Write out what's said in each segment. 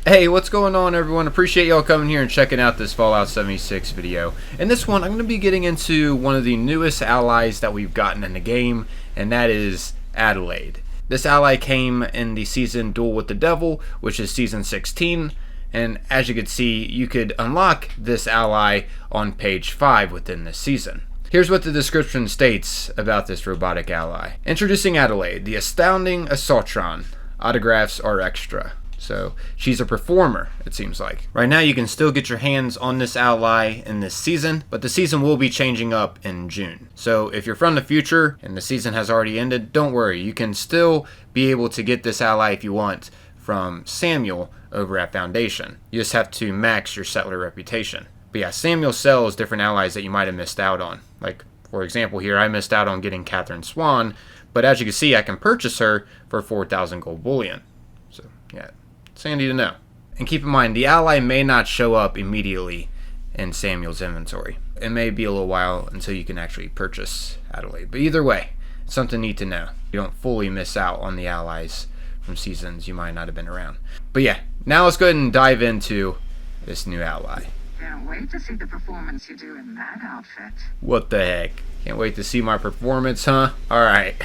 Hey, what's going on, everyone? Appreciate y'all coming here and checking out this Fallout 76 video. In this one, I'm going to be getting into one of the newest allies that we've gotten in the game, and that is Adelaide. This ally came in the season Duel with the Devil, which is season 16, and as you can see, you could unlock this ally on page 5 within this season. Here's what the description states about this robotic ally. Introducing Adelaide, the astounding Assaultron. Autographs are extra. So she's a performer, it seems like. Right now you can still get your hands on this ally in this season, but the season will be changing up in June. So if you're from the future and the season has already ended, don't worry. You can still be able to get this ally if you want from Samuel over at Foundation. You just have to max your settler reputation. But yeah, Samuel sells different allies that you might have missed out on. Like, for example, here I missed out on getting Catherine Swan, but as you can see, I can purchase her for 4,000 gold bullion. So yeah. It's handy to know. And keep in mind, the ally may not show up immediately in Samuel's inventory. It may be a little while until you can actually purchase Adelaide. But either way, it's something neat to know. You don't fully miss out on the allies from seasons you might not have been around. But yeah, now let's go ahead and dive into this new ally. Can't wait to see the performance you do in that outfit. What the heck? Can't wait to see my performance, huh? Alright.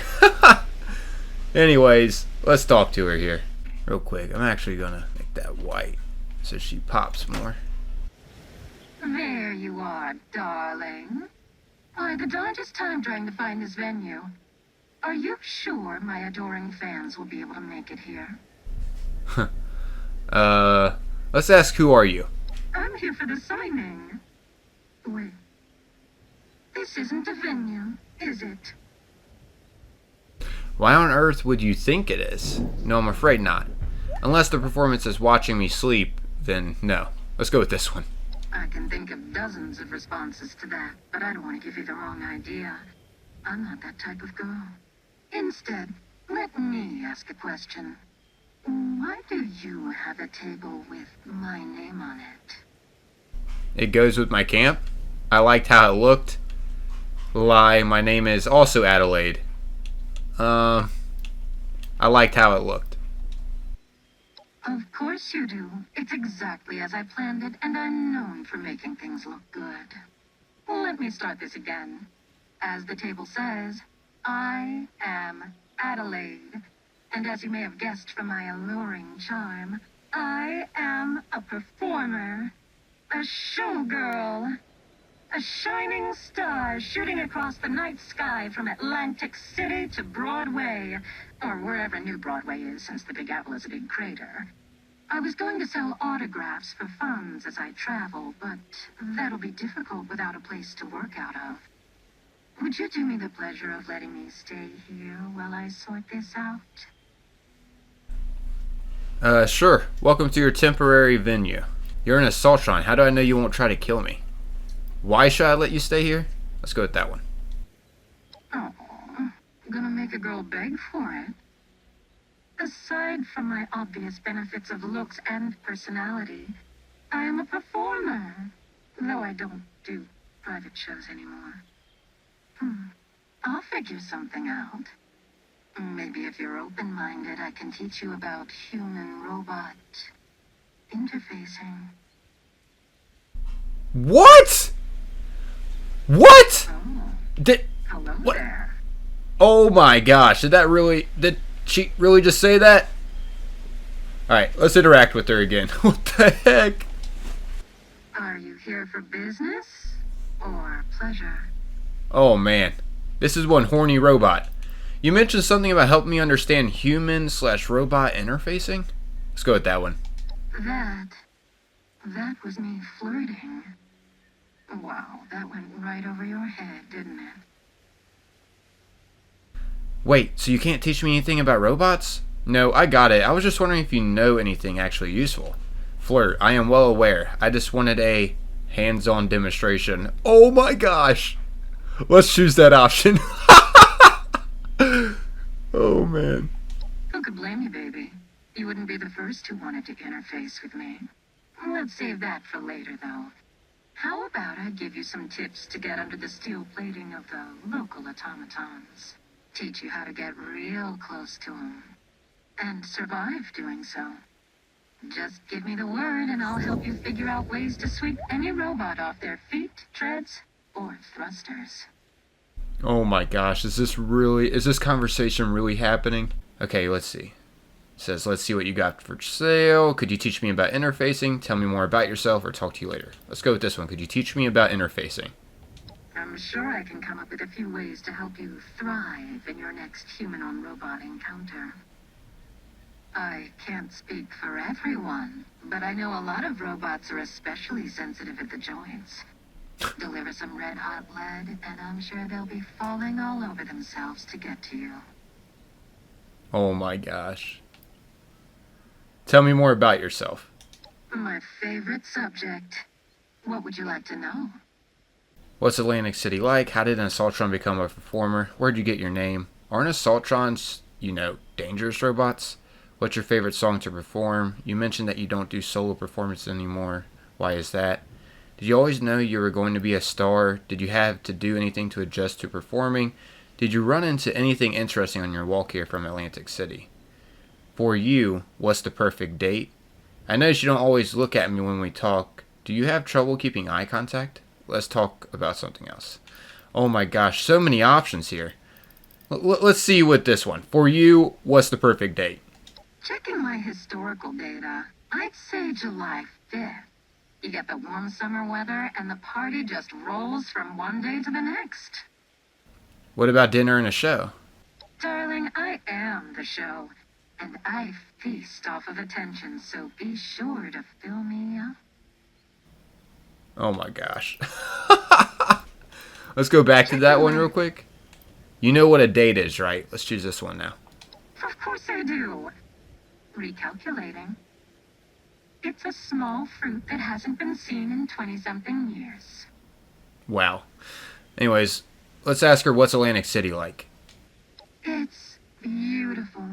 Anyways, let's talk to her here. Real quick, I'm actually gonna make that white so she pops more. There you are, darling. I had the darndest time trying to find this venue. Are you sure my adoring fans will be able to make it here? Let's ask, who are you? I'm here for the signing. Wait. This isn't a venue, is it? Why on earth would you think it is? No, I'm afraid not. Unless the performance is watching me sleep, then no. Let's go with this one. I can think of dozens of responses to that, but I don't want to give you the wrong idea. I'm not that type of girl. Instead, let me ask a question. Why do you have a table with my name on it? It goes with my camp. I liked how it looked. Lie, my name is also Adelaide. I liked how it looked. Of course you do. It's exactly as I planned it, and I'm known for making things look good. Let me start this again. As the table says, I am Adelaide. And as you may have guessed from my alluring charm, I am a performer. A showgirl. A shining star shooting across the night sky from Atlantic City to Broadway, or wherever New Broadway is since the Big Apple is a big crater. I was going to sell autographs for funds as I travel, but that'll be difficult without a place to work out of. Would you do me the pleasure of letting me stay here while I sort this out? Sure. Welcome to your temporary venue. You're an Assaultron. How do I know you won't try to kill me? Why should I let you stay here? Let's go with that one. Oh, gonna make a girl beg for it. Aside from my obvious benefits of looks and personality, I am a performer, though I don't do private shows anymore. I'll figure something out. Maybe if you're open-minded, I can teach you about human-robot interfacing. What? What? Oh, Did hello what? there. Oh my gosh! Did she really just say that? All right, let's interact with her again. What the heck? Are you here for business or pleasure? Oh man, this is one horny robot. You mentioned something about helping me understand human/robot interfacing. Let's go with that one. That was me flirting. Wow, that went right over your head, didn't it? Wait, so you can't teach me anything about robots? No, I got it. I was just wondering if you know anything actually useful. Flirt, I am well aware. I just wanted a hands-on demonstration. Oh my gosh! Let's choose that option. Oh man. Who could blame you, baby? You wouldn't be the first who wanted to interface with me. Let's save that for later, though. How about I give you some tips to get under the steel plating of the local automatons? Teach you how to get real close to them. And survive doing so. Just give me the word and I'll help you figure out ways to sweep any robot off their feet, treads, or thrusters. Oh my gosh, is this conversation really happening? Okay, let's see. It says, let's see what you got for sale. Could you teach me about interfacing? Tell me more about yourself or talk to you later. Let's go with this one. Could you teach me about interfacing? I'm sure I can come up with a few ways to help you thrive in your next human-on-robot encounter. I can't speak for everyone, but I know a lot of robots are especially sensitive at the joints. Deliver some red-hot lead, and I'm sure they'll be falling all over themselves to get to you. Oh my gosh. Tell me more about yourself. My favorite subject. What would you like to know? What's Atlantic City like? How did an Assaultron become a performer? Where'd you get your name? Aren't Assaultrons, dangerous robots? What's your favorite song to perform? You mentioned that you don't do solo performances anymore. Why is that? Did you always know you were going to be a star? Did you have to do anything to adjust to performing? Did you run into anything interesting on your walk here from Atlantic City? For you, what's the perfect date? I notice you don't always look at me when we talk. Do you have trouble keeping eye contact? Let's talk about something else. Oh my gosh, so many options here. Let's see with this one. For you, what's the perfect date? Checking my historical data, I'd say July 5th. You get the warm summer weather and the party just rolls from one day to the next. What about dinner and a show? Darling, I am the show, and I feast off of attention, so be sure to fill me up. Oh my gosh. Let's go back to that one real quick. You know what a date is, right? Let's choose this one now. Of course I do. Recalculating. It's a small fruit that hasn't been seen in 20-something years. Wow. Anyways, let's ask her what's Atlantic City like. It's beautiful.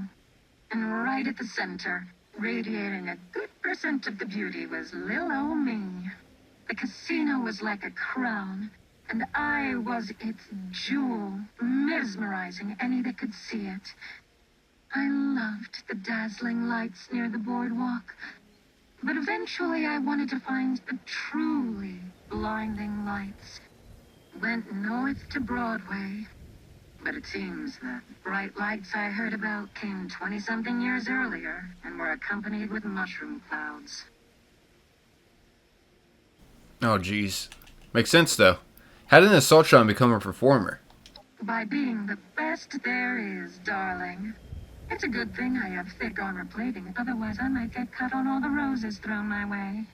And right at the center, radiating a good percent of the beauty, was lil' ol' me. The casino was like a crown, and I was its jewel, mesmerizing any that could see it. I loved the dazzling lights near the boardwalk, but eventually I wanted to find the truly blinding lights. Went north to Broadway, but it seems the bright lights I heard about came 20-something years earlier and were accompanied with mushroom clouds. Oh geez. Makes sense though. How did an Assaultron become a performer? By being the best there is, darling. It's a good thing I have thick armor plating, otherwise I might get cut on all the roses thrown my way.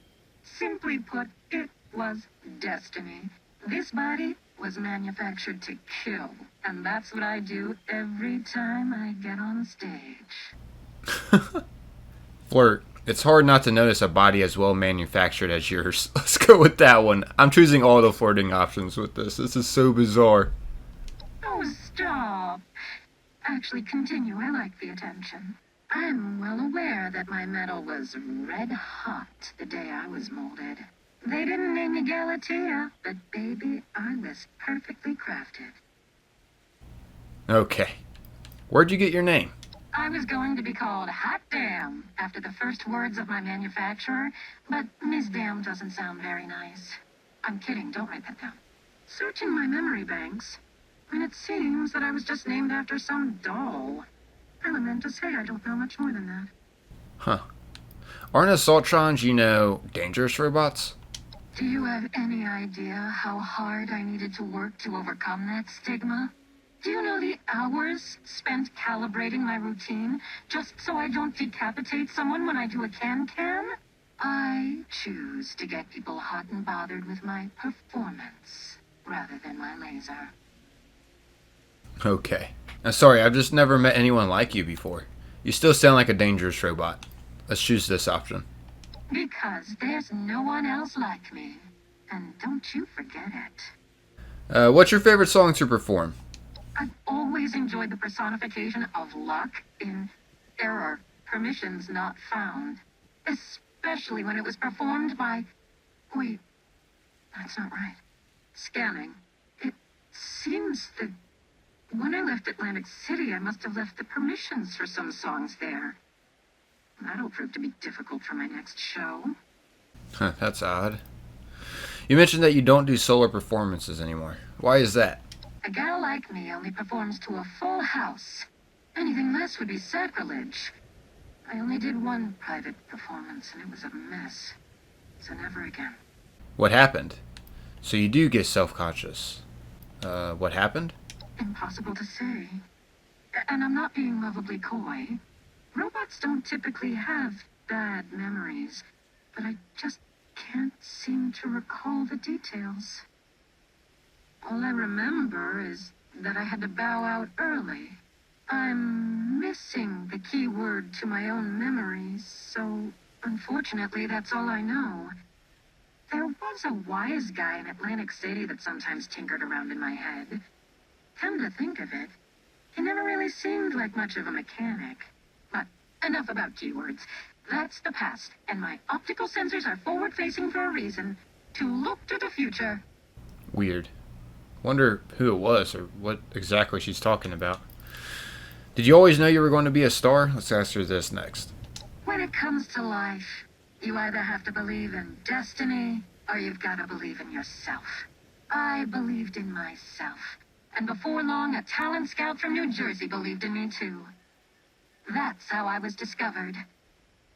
Simply put, it was destiny. This body was manufactured to kill, and that's what I do every time I get on stage. Flirt. It's hard not to notice a body as well manufactured as yours. Let's go with that one. I'm choosing all the flirting options with this. This is so bizarre. Oh, stop. Actually, continue. I like the attention. I'm well aware that my metal was red hot the day I was molded. They didn't name me Galatea, but baby, I was perfectly crafted. Okay. Where'd you get your name? I was going to be called Hot Damn after the first words of my manufacturer, but Ms. Damn doesn't sound very nice. I'm kidding, don't write that down. Searching my memory banks, and it seems that I was just named after some doll. I lament to say I don't know much more than that. Huh. Aren't Assaultrons, dangerous robots? Do you have any idea how hard I needed to work to overcome that stigma? Do you know the hours spent calibrating my routine just so I don't decapitate someone when I do a can-can? I choose to get people hot and bothered with my performance rather than my laser. Okay. Sorry, I've just never met anyone like you before. You still sound like a dangerous robot. Let's choose this option. Because there's no one else like me. And don't you forget it. What's your favorite song to perform? I've always enjoyed the personification of luck in error, permissions not found. Especially when it was performed by... Wait, that's not right. Scanning. It seems that when I left Atlantic City, I must have left the permissions for some songs there. That'll prove to be difficult for my next show. Huh, that's odd. You mentioned that you don't do solo performances anymore. Why is that? A gal like me only performs to a full house. Anything less would be sacrilege. I only did one private performance, and it was a mess. So never again. What happened? So you do get self-conscious. What happened? Impossible to say. And I'm not being lovably coy. Robots don't typically have bad memories, but I just can't seem to recall the details. All I remember is that I had to bow out early. I'm missing the key word to my own memories, so unfortunately that's all I know. There was a wise guy in Atlantic City that sometimes tinkered around in my head. Come to think of it, he never really seemed like much of a mechanic. But enough about keywords. That's the past, and my optical sensors are forward-facing for a reason. To look to the future. Weird. Wonder who it was or what exactly she's talking about. Did you always know you were going to be a star? Let's ask her this next. When it comes to life, you either have to believe in destiny, or you've got to believe in yourself. I believed in myself. And before long, a talent scout from New Jersey believed in me too. That's how I was discovered.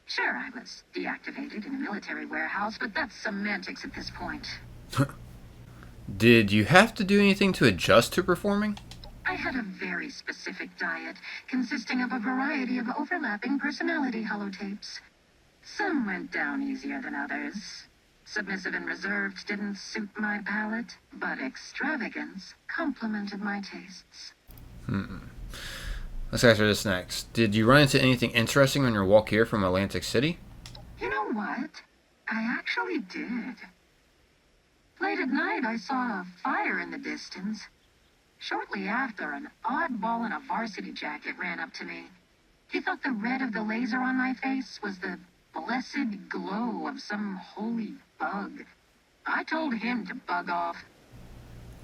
Sure, I was deactivated in a military warehouse, but that's semantics at this point. Did you have to do anything to adjust to performing? I had a very specific diet, consisting of a variety of overlapping personality holotapes. Some went down easier than others. Submissive and reserved didn't suit my palate, but extravagance complemented my tastes. Let's answer this next. Did you run into anything interesting on your walk here from Atlantic City? You know what? I actually did. Late at night, I saw a fire in the distance. Shortly after, an oddball in a varsity jacket ran up to me. He thought the red of the laser on my face was the blessed glow of some holy bug. I told him to bug off.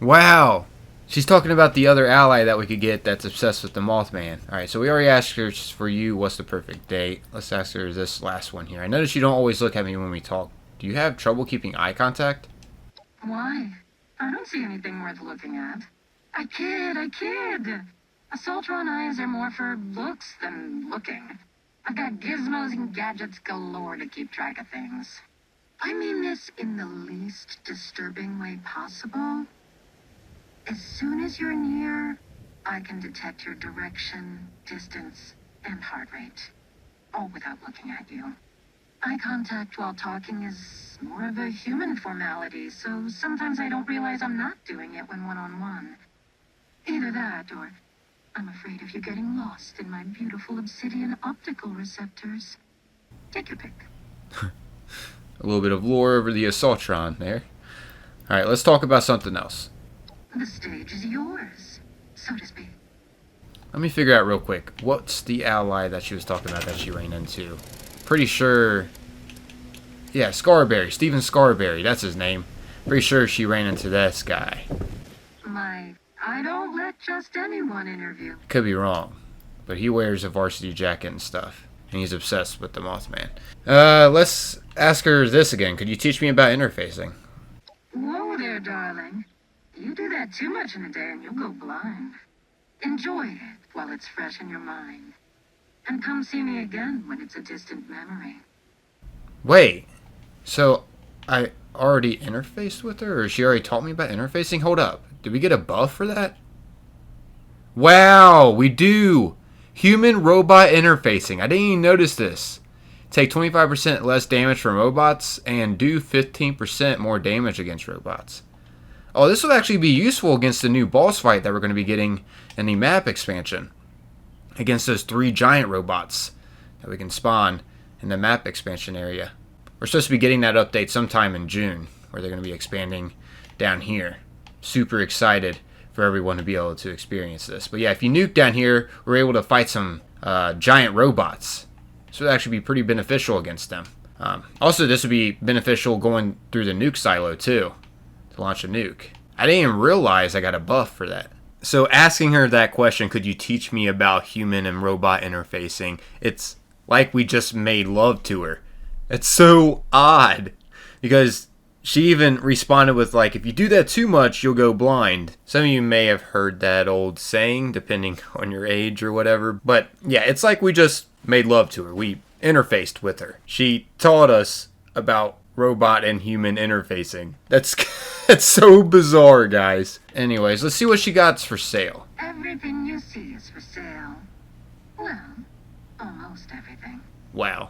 Wow! She's talking about the other ally that we could get that's obsessed with the Mothman. Alright, so we already asked her for you what's the perfect date. Let's ask her this last one here. I notice you don't always look at me when we talk. Do you have trouble keeping eye contact? Why? I don't see anything worth looking at. I kid. Assaultron eyes are more for looks than looking. I've got gizmos and gadgets galore to keep track of things. I mean this in the least disturbing way possible. As soon as you're near, I can detect your direction, distance, and heart rate, all without looking at you. Eye contact while talking is more of a human formality, so sometimes I don't realize I'm not doing it when one-on-one. Either that, or I'm afraid of you getting lost in my beautiful obsidian optical receptors. Take your pick. A little bit of lore over the Assaultron there. Alright, let's talk about something else. The stage is yours, so to speak. Let me figure out real quick. What's the ally that she was talking about that she ran into? Pretty sure... Yeah, Scarberry. Steven Scarberry. That's his name. Pretty sure she ran into this guy. I don't let just anyone interview. Could be wrong. But he wears a varsity jacket and stuff. And he's obsessed with the Mothman. Let's ask her this again. Could you teach me about interfacing? Whoa there, darling. You do that too much in a day and you'll go blind. Enjoy it while it's fresh in your mind. And come see me again when it's a distant memory. Wait. So, I already interfaced with her? Or she already taught me about interfacing? Hold up. Did we get a buff for that? Wow, we do! Human-robot interfacing. I didn't even notice this. Take 25% less damage from robots and do 15% more damage against robots. Oh, this will actually be useful against the new boss fight that we're going to be getting in the map expansion. Against those 3 giant robots that we can spawn in the map expansion area. We're supposed to be getting that update sometime in June, where they're going to be expanding down here. Super excited for everyone to be able to experience this. But yeah, if you nuke down here, we're able to fight some giant robots. So it would actually be pretty beneficial against them. Also, this would be beneficial going through the nuke silo too, to launch a nuke. I didn't even realize I got a buff for that. So asking her that question, could you teach me about human and robot interfacing? It's like we just made love to her. It's so odd because she even responded with like, if you do that too much, you'll go blind. Some of you may have heard that old saying, depending on your age or whatever. But yeah, it's like we just made love to her. We interfaced with her. She taught us about robot and human interfacing. That's so bizarre, guys. Anyways, let's see what she got for sale. Everything you see is for sale. Well, almost everything. Wow.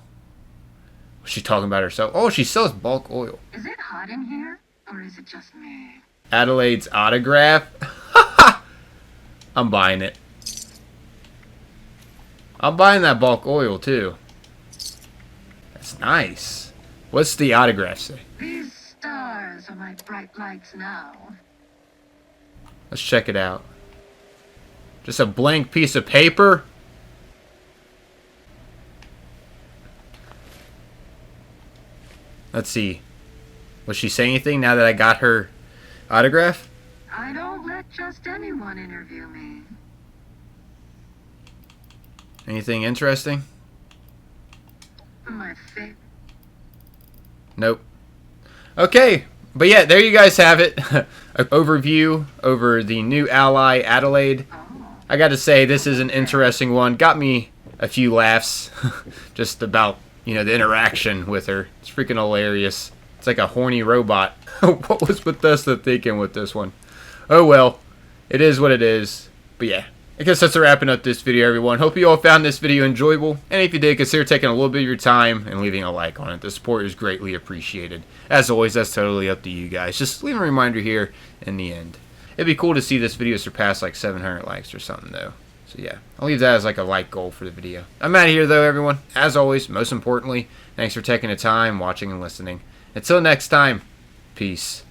Was she talking about herself? Oh, she sells bulk oil. Is it hot in here, or is it just me? Adelaide's autograph? I'm buying it. I'm buying that bulk oil, too. That's nice. What's the autograph say? These stars are my bright lights now. Let's check it out. Just a blank piece of paper? Let's see. Was she saying anything now that I got her autograph? I don't let just anyone interview me. Anything interesting? My favorite. Nope. Okay. But yeah, there you guys have it. An overview over the new ally, Adelaide. I got to say, this is an interesting one. Got me a few laughs just about, you know, the interaction with her. It's freaking hilarious. It's like a horny robot. What was Bethesda thinking with this one? Oh well, it is what it is. But yeah, I guess that's wrapping up this video, everyone. Hope you all found this video enjoyable. And if you did, consider taking a little bit of your time and leaving a like on it. The support is greatly appreciated. As always, that's totally up to you guys. Just leave a reminder here in the end. It'd be cool to see this video surpass like 700 likes or something, though. So yeah, I'll leave that as like a like goal for the video. I'm out of here, though, everyone. As always, most importantly, thanks for taking the time, watching, and listening. Until next time, peace.